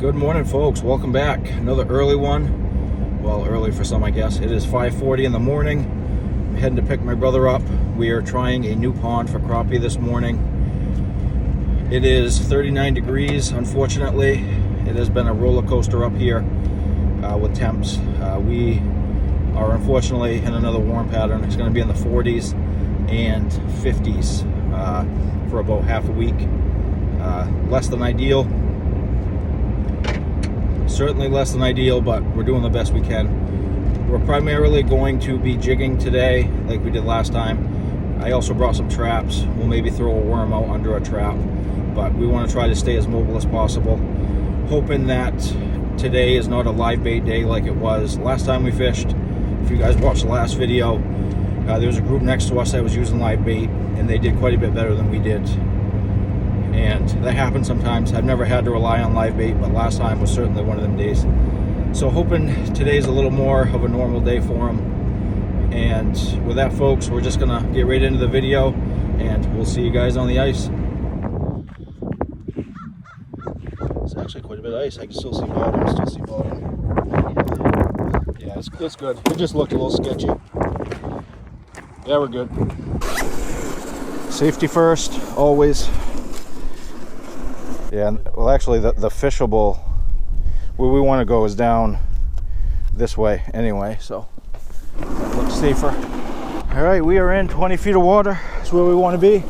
Good morning, folks. Welcome back. Another early one. Well, early for some, I guess. It is 5:40 in the morning. I'm heading to pick my brother up. We are trying a new pond for crappie this morning. It is 39 degrees, unfortunately. It has been a roller coaster up here with temps. We are unfortunately in another warm pattern. It's going to be in the 40s and 50s for about half a week. Less than ideal. Certainly less than ideal, but we're doing the best we can. We're primarily going to be jigging today like we did last time. I also brought some traps. We'll maybe throw a worm out under a trap, but we want to try to stay as mobile as possible, hoping that today is not a live bait day like it was last time we fished. If you guys watched the last video, there was a group next to us that was using live bait, and they did quite a bit better than we did. And that happens sometimes. I've never had to rely on live bait, but last time was certainly one of them days. So hoping today's a little more of a normal day for them. And with that, folks, we're just gonna get right into the video, and we'll see you guys on the ice. It's actually quite a bit of ice. I can still see bottom, Yeah, it's good. It just looked a little sketchy. Yeah, we're good. Safety first, always. Yeah, well, actually, the fishable, where we want to go is down this way anyway, so that looks safer. All right, we are in 20 feet of water. That's where we want to be.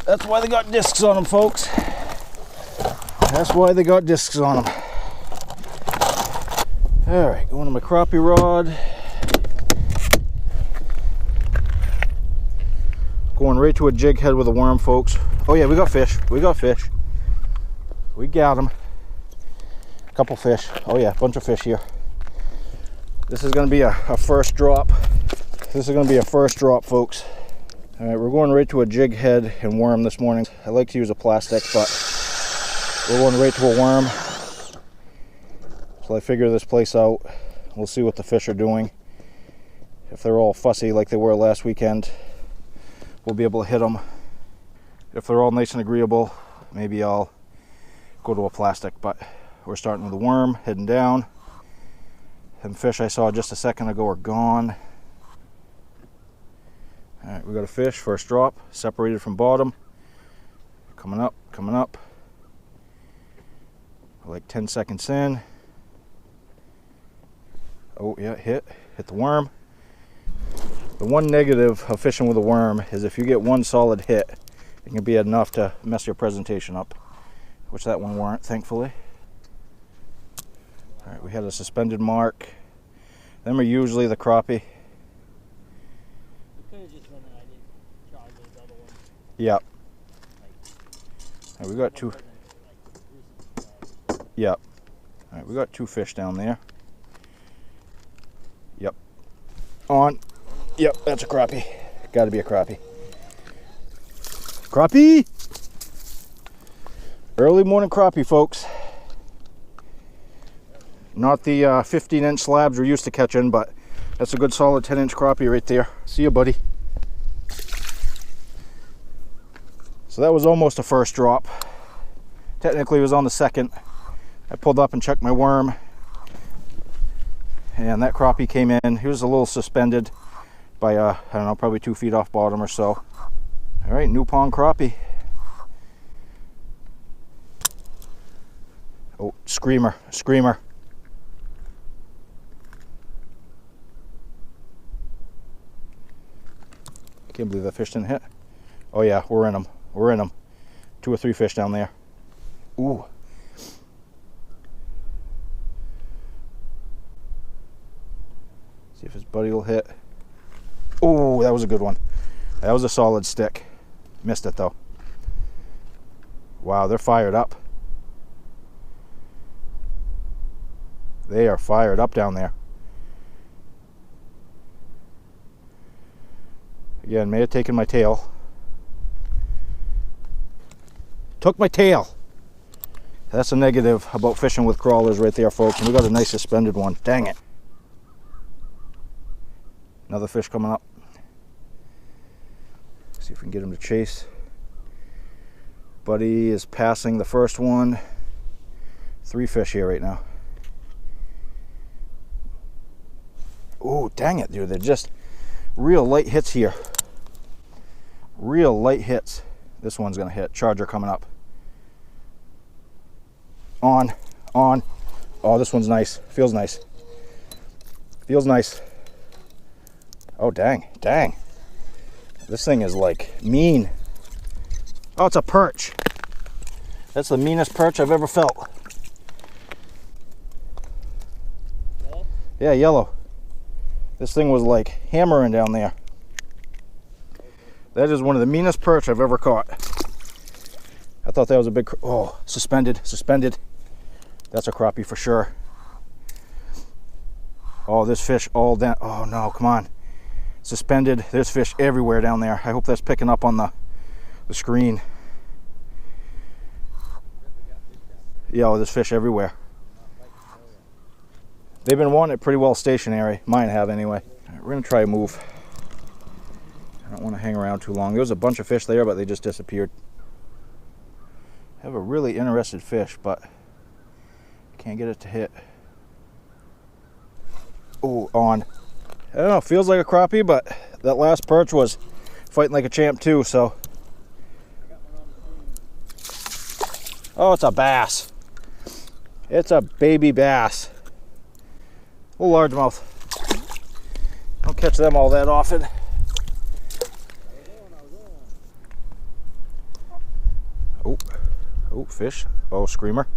That's why they got discs on them, folks. That's why they got discs on them. All right, going to my crappie rod. Going right to a jig head with a worm, folks. Oh yeah, we got fish. We got fish. We got them. A couple fish. Oh yeah, bunch of fish here. This is going to be a first drop. This is going to be a first drop, folks. All right, we're going right to a jig head and worm this morning. I like to use a plastic, but we're going right to a worm. So I figure this place out. We'll see what the fish are doing. If they're all fussy like they were last weekend, we'll be able to hit them. If they're all nice and agreeable, maybe I'll go to a plastic, but we're starting with a worm, heading down. Them fish I saw just a second ago are gone. All right, we got a fish, first drop, separated from bottom. Coming up, coming up. Like 10 seconds in. Oh yeah, hit the worm. The one negative of fishing with a worm is if you get one solid hit, it can be enough to mess your presentation up, which that one weren't, thankfully. All right, we had a suspended mark. Them are usually the crappie. Yep. Right, we got two. Yep. All right, we got two fish down there. Yep. On. Yep, that's a crappie. Got to be a crappie. Crappie! Early morning crappie, folks. Not the 15-inch slabs we're used to catching, but that's a good solid 10-inch crappie right there. See you, buddy. So that was almost a first drop. Technically it was on the second. I pulled up and checked my worm, and that crappie came in. He was a little suspended by, I don't know, probably 2 feet off bottom or so. All right, new pond crappie. Oh, screamer, screamer. I can't believe that fish didn't hit. Oh yeah, we're in them. We're in them. 2 or 3 fish down there. Ooh. See if his buddy will hit. Oh, that was a good one. That was a solid stick. Missed it though. Wow, they're fired up. They are fired up down there. Again, may have taken my tail. Took my tail. That's a negative about fishing with crawlers right there, folks. And we got a nice suspended one. Dang it. Another fish coming up. See if we can get him to chase. Buddy is passing the first one. 3 fish here right now. Oh, dang it, dude. They're just real light hits here. Real light hits. This one's going to hit. Charger coming up. On. Oh, this one's nice. Feels nice. Feels nice. Oh, dang. This thing is like mean. Oh, it's a perch. That's the meanest perch I've ever felt. Yeah, yellow. This thing was like hammering down there. That is one of the meanest perch I've ever caught. I thought that was a big, oh, suspended. That's a crappie for sure. Oh, this fish all down. Oh no, come on. Suspended. There's fish everywhere down there. I hope that's picking up on the screen. Yeah, oh, there's fish everywhere. They've been wanting it pretty well stationary. Mine have anyway. All right, we're gonna try a move. I don't want to hang around too long. There was a bunch of fish there, but they just disappeared. I have a really interested fish, but can't get it to hit. Oh, on. I don't know, feels like a crappie, but that last perch was fighting like a champ too, so. Oh, it's a bass. It's a baby bass. A little largemouth. Don't catch them all that often. Oh, fish. Oh, screamer.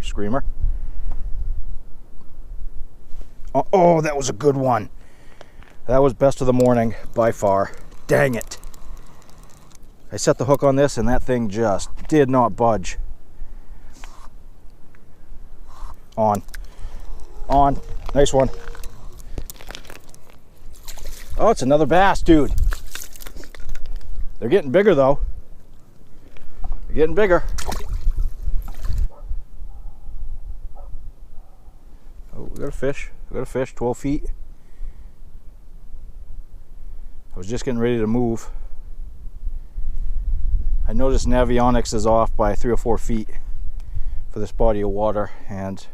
Oh, that was a good one. That was best of the morning by far. Dang it. I set the hook on this and that thing just did not budge. On. Nice one. Oh, it's another bass, dude. They're getting bigger though. They're getting bigger. Oh, we got a fish. 12 feet. I was just getting ready to move. I noticed Navionics is off by 3 or 4 feet for this body of water, and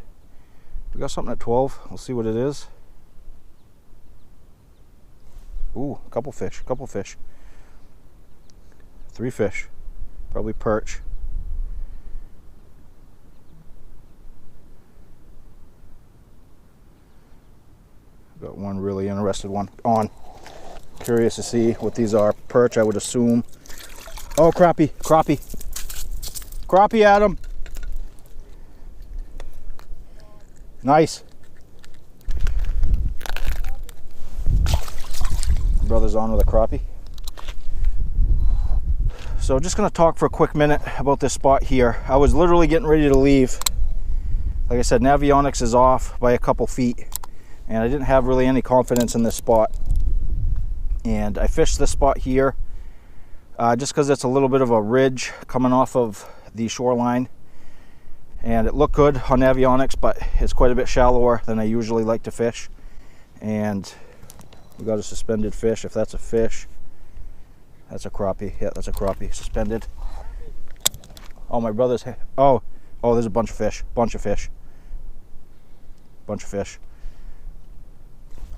we got something at 12. We'll see what it is. Ooh, a couple fish. 3 fish. Probably perch. Got one really interested one on. Curious to see what these are. Perch, I would assume. Oh, crappie. Crappie, Adam. Nice. Brother's on with a crappie. So just gonna talk for a quick minute about this spot here. I was literally getting ready to leave. Like I said, Navionics is off by a couple feet, and I didn't have really any confidence in this spot. And I fished this spot here just because it's a little bit of a ridge coming off of the shoreline, and it looked good on Navionics, but it's quite a bit shallower than I usually like to fish. And we got a suspended fish. If that's a fish, that's a crappie. Yeah, that's a crappie, suspended. Oh, my brother's, oh, there's a bunch of fish.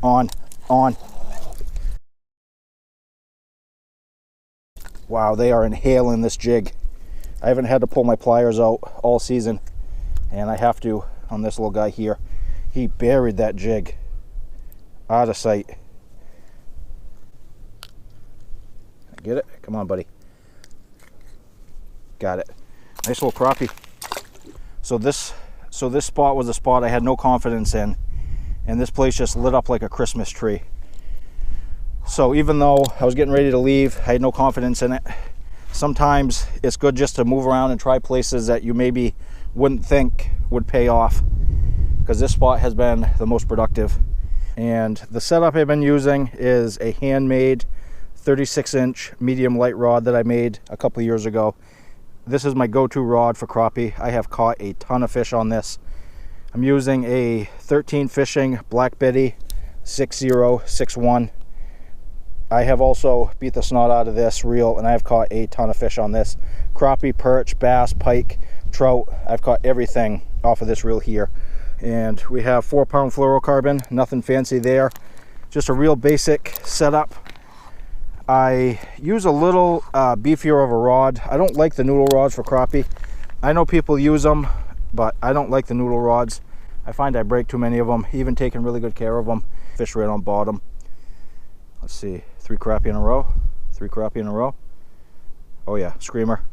On. Wow, they are inhaling this jig. I haven't had to pull my pliers out all season, and I have to on this little guy here. He buried that jig out of sight. Get it? Come on, buddy. Got it. Nice little crappie. So this spot was a spot I had no confidence in, and this place just lit up like a Christmas tree. So even though I was getting ready to leave, I had no confidence in it. Sometimes it's good just to move around and try places that you maybe wouldn't think would pay off, because this spot has been the most productive. And the setup I've been using is a handmade 36-inch medium light rod that I made a couple of years ago. This is my go-to rod for crappie. I have caught a ton of fish on this. I'm using a 13 Fishing Black Betty 6061. I have also beat the snot out of this reel, and I've caught a ton of fish on this. Crappie, perch, bass, pike, trout. I've caught everything off of this reel here. And we have 4-pound fluorocarbon, nothing fancy there. Just a real basic setup. I use a little beefier of a rod. I don't like the noodle rods for crappie. I know people use them, but I don't like the noodle rods. I find I break too many of them, even taking really good care of them. Fish right on bottom. Let's see, 3 crappie in a row. 3 crappie in a row. Oh yeah, screamer.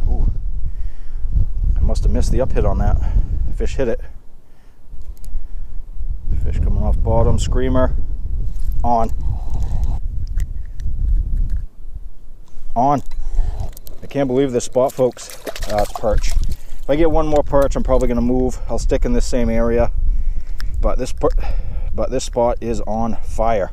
Ooh. I must have missed the up hit on that. Fish hit it. Fish coming off bottom, screamer. On. On. I can't believe this spot, folks. It's perch. If I get one more perch, I'm probably going to move. I'll stick in this same area. But this spot is on fire.